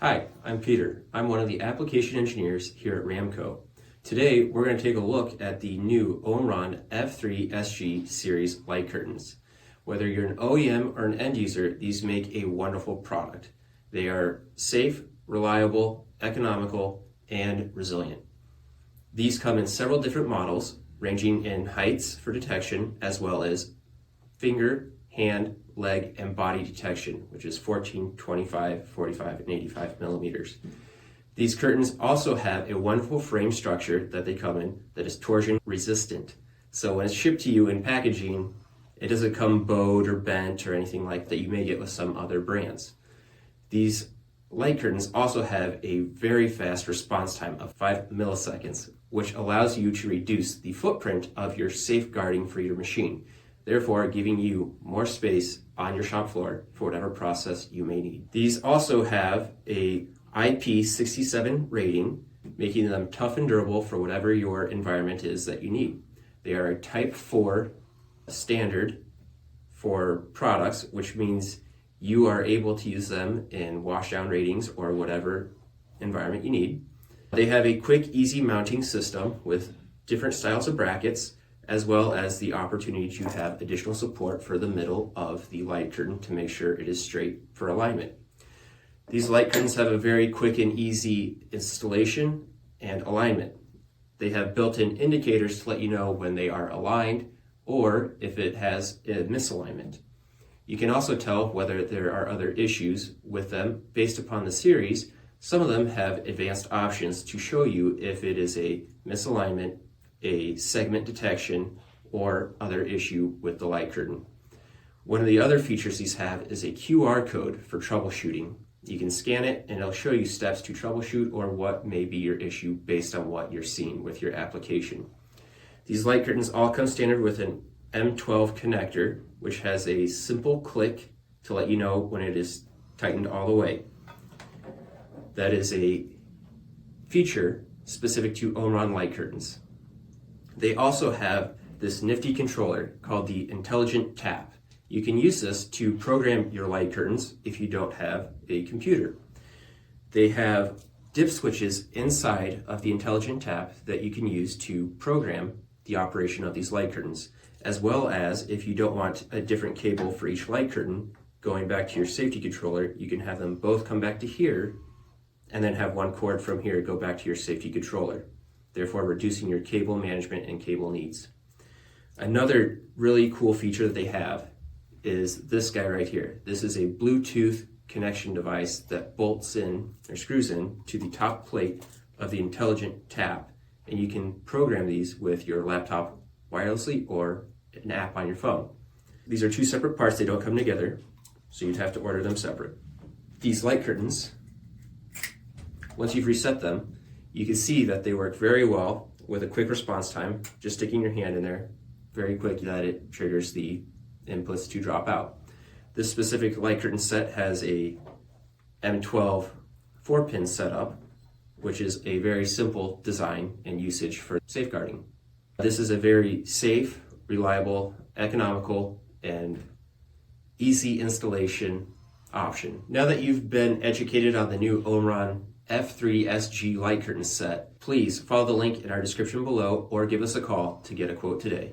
Hi, I'm Peter. I'm one of the application engineers here at Ramco. Today, we're going to take a look at the new Omron F3SG series light curtains. Whether you're an OEM or an end user, these make a wonderful product. They are safe, reliable, economical, and resilient. These come in several different models, ranging in heights for detection, as well as finger, hand, leg, and body detection, which is 14, 25, 45, and 85 millimeters. These curtains also have a wonderful frame structure that they come in that is torsion resistant. So when it's shipped to you in packaging, it doesn't come bowed or bent or anything like that you may get with some other brands. These light curtains also have a very fast response time of 5 milliseconds, which allows you to reduce the footprint of your safeguarding for your machine, therefore giving you more space on your shop floor for whatever process you may need. These also have a IP67 rating, making them tough and durable for whatever your environment is that you need. They are a Type 4 standard for products, which means you are able to use them in washdown ratings or whatever environment you need. They have a quick, easy mounting system with different styles of brackets, as well as the opportunity to have additional support for the middle of the light curtain to make sure it is straight for alignment. These light curtains have a very quick and easy installation and alignment. They have built-in indicators to let you know when they are aligned or if it has a misalignment. You can also tell whether there are other issues with them based upon the series. Some of them have advanced options to show you if it is a misalignment, a segment detection, or other issue with the light curtain. One of the other features these have is a QR code for troubleshooting. You can scan it and it'll show you steps to troubleshoot or what may be your issue based on what you're seeing with your application. These light curtains all come standard with an M12 connector, which has a simple click to let you know when it is tightened all the way. That is a feature specific to Omron light curtains. They also have this nifty controller called the Intelligent Tap. You can use this to program your light curtains if you don't have a computer. They have dip switches inside of the Intelligent Tap that you can use to program the operation of these light curtains, as well as if you don't want a different cable for each light curtain going back to your safety controller, you can have them both come back to here and then have one cord from here go back to your safety controller, therefore reducing your cable management and cable needs. Another really cool feature that they have is this guy right here. This is a Bluetooth connection device that bolts in or screws in to the top plate of the Intelligent Tap, and you can program these with your laptop wirelessly or an app on your phone. These are two separate parts, they don't come together, so you'd have to order them separate. These light curtains, once you've reset them, you can see that they work very well with a quick response time, just sticking your hand in there, very quick that it triggers the inputs to drop out. This specific light curtain set has a M12 4-pin setup, which is a very simple design and usage for safeguarding. This is a very safe, reliable, economical, and easy installation option. Now that you've been educated on the new Omron F3SG light curtain set, please follow the link in our description below or give us a call to get a quote today.